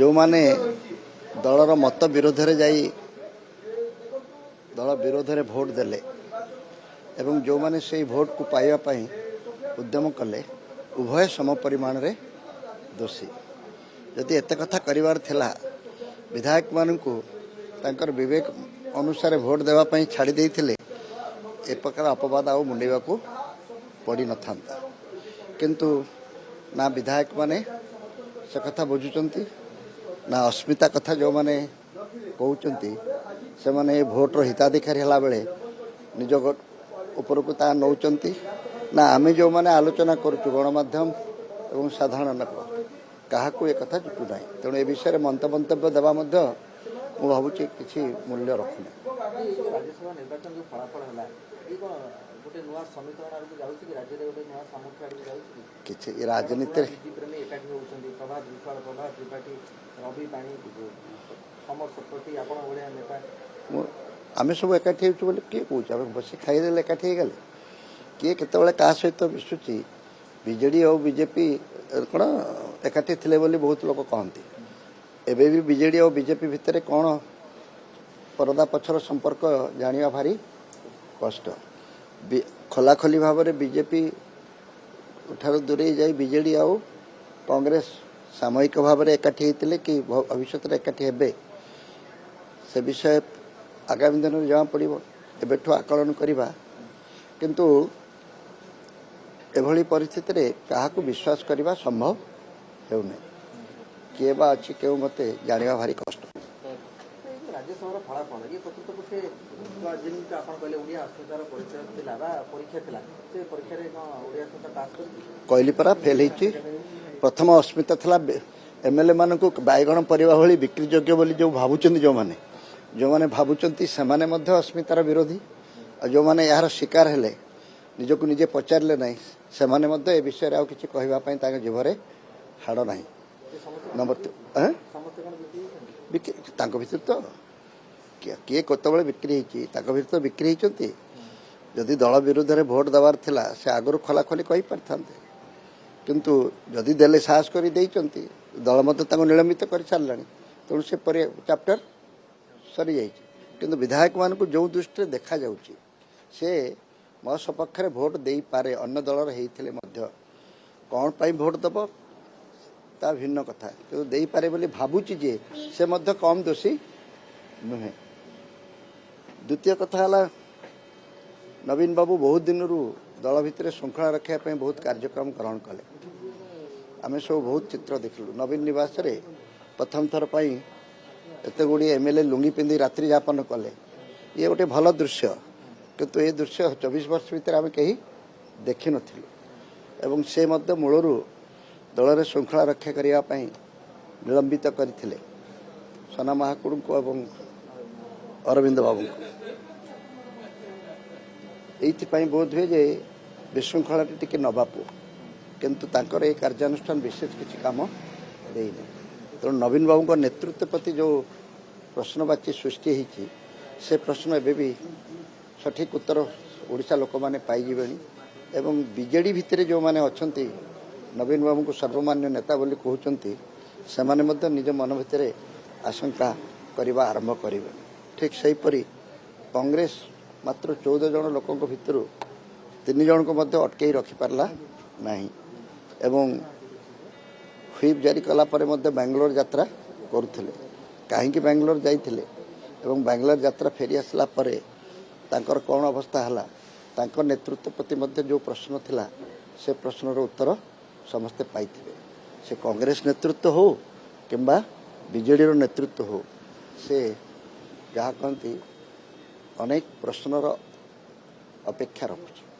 जो माने दलर मत विरोध रे जाई दल विरोध रे भोट देले एवं जो माने से भोट को पाइबा पई उद्यम कले उभय सम परिमाण रे दोषी जदि एते कथा करिवार थिला विधायक मानकू तांकर विवेक अनुसार भोट देवा पई छाड़ी देइथिले ए प्रकार अपवाद आ मुंडेवा को पड़ी न थांता किंतु ना विधायक माने से कथा बुझुचंती ना अस्मिता कथा जो माने कहउचंती से माने भोट रो हिताधिकारी हला बेले निज ऊपर को ता नौचंती ना आमे जो माने आलोचना करछु गणमाध्यम एवं साधारण लोक काहाकू ए कथा जुटू नाही तेणु ए विषय मंतव्य देवा मध्य मु भावुची किछि मूल्य रखुनी राज्यसभा निर्वाचन जो फलाफल हला ई कोन गोटे नुवा समीकरण आरु जाउछि कि राज्य रे गोटे नुवा सामर्थ्य आरु जाउछि किछि राजनीति प्रेमी एकाठी होउछन्ती प्रभात विशाल प्रभात त्रिपाठी रवि पाणी समर सप्रति आपण ओडिया नेता आमे सब एकाठी होछु बोले के कहूछ आमे बसी खाइ देले एकाठी हे गेले के केतेबेले का सहित मिसुची बीजेडी और बीजेपी कोन एकाठी थिले बोली बहुत लोक कहंती एबे भी बीजेडी और बीजेपी भितर कौन परदा पछर संपर्क जानिया भारी कष्ट खोलाखोली भाव में बीजेपी ठार दूरे जाई बीजेडी आउ कांग्रेस सामूहिक भाव में एकाठी होते कि भविष्य एकाठी हेबे से विषय आगामी दिन में जमा पड़ो एबेठु आकलन करवा किंतु एभली परिस्थिति रे काहाकू विश्वास करवा संभव हेउनै किए बा अच्छी केउ मते जानिबा भारी कष्ट राज्यसभा फलाफल ये प्रकृतपक्षे जिनका आपण कहले ओडिया अस्मितार परिचय थिला बा परीक्षा थिला से परीक्षा रे ओडिया अस्मिता पास कर कहली परा फेल हिची प्रथम अस्मिता थिला एमएलए मानकू बायगण परिवा भली बिक्री योग्य बोली जो भाबुचंदी जो माने भाबुचंती से माने मध्य अस्मितार विरोधी और जो माने यार शिकार हेले निजको निजे पचारले नाही से माने मध्य ए विषय आ किछि कहबा पई ताके जीवरे हाड़ नाही नंबर भर तो किए कतबले बिक्री भर बिक्री जदि दल विरुद्ध रे भोट देवार थिला से आगु खोला खोली कहि पारथांते किंतु जदि देले साहस करि देइचंती दल मत ताको निलंबित कर सारलानी तेणु से चैप्टर सरी जाइए किंतु विधायक मान को जो दृष्टि देखा जाउची से मो सपक्ष रे भोट देई पारे अन्य दलर हेइथिले मध्य कौन पाई भोट दबो ता भिन्न कथा किंतु देई पारे बोली भाबुची जे से मध्य कम दोषी नुहे द्वितीय कथा हला नवीन बाबू बहुत दिन रु दल भितर श्रृंखला रखा बहुत कार्यक्रम ग्रहण कले आमे सब बहुत चित्र देखलु नवीन निवास रे प्रथम थर पई एते गुडी एमएलए लुंगी पिंदी रात्रि यापन कले ये गोटे भल दृश्य किंतु ये दृश्य 24 वर्ष भितर आमे कहीं देखि नथिलु एवं से मध्य मूलरू दल श्रृंखला रक्षा करने निलंबित करते सना महाकुड़ को एवं अरविंद बाबू को बोध हुए जे विशृंखला टी नबापु किंतु तांकर ए कार्यानुष्ठान विशेष किसी काम देने तेणु नवीन बाबू को नेतृत्व प्रति जो प्रश्नवाची सृष्टि होती से प्रश्न एवं भी सठिक उत्तर ओडिशा लोक मैंने पाइबे एवं बीजेडी भितर जो मैंने अच्छा नवीन बाबू को सर्वमान्य नेता बोली कहते से माने मध्य निज मन भितर आशंका करने आरंभ करेंगे ठीक सेहीपरि कांग्रेस मात्र 14 जन लोकों भितर 3 जन को मध्य अटकई रखिपारला नहीं एवं व्हिप जारी कला परे मध्य बेंगलोर यात्रा करुथिले काहेकि बेंगलोर जाइथिले एवं बेंगलोर यात्रा फेरी आसला परे तांकर कौन अवस्था हला तांकर नेतृत्व प्रति मध्य जो प्रश्न थिला से प्रश्नर उत्तर समस्ते पाइथिले से कांग्रेस नेतृत्व हो किंबा बीजेडी रो नेतृत्व हो से जहाँ कहती अनेक प्रश्नर अपेक्षा रखुଛି।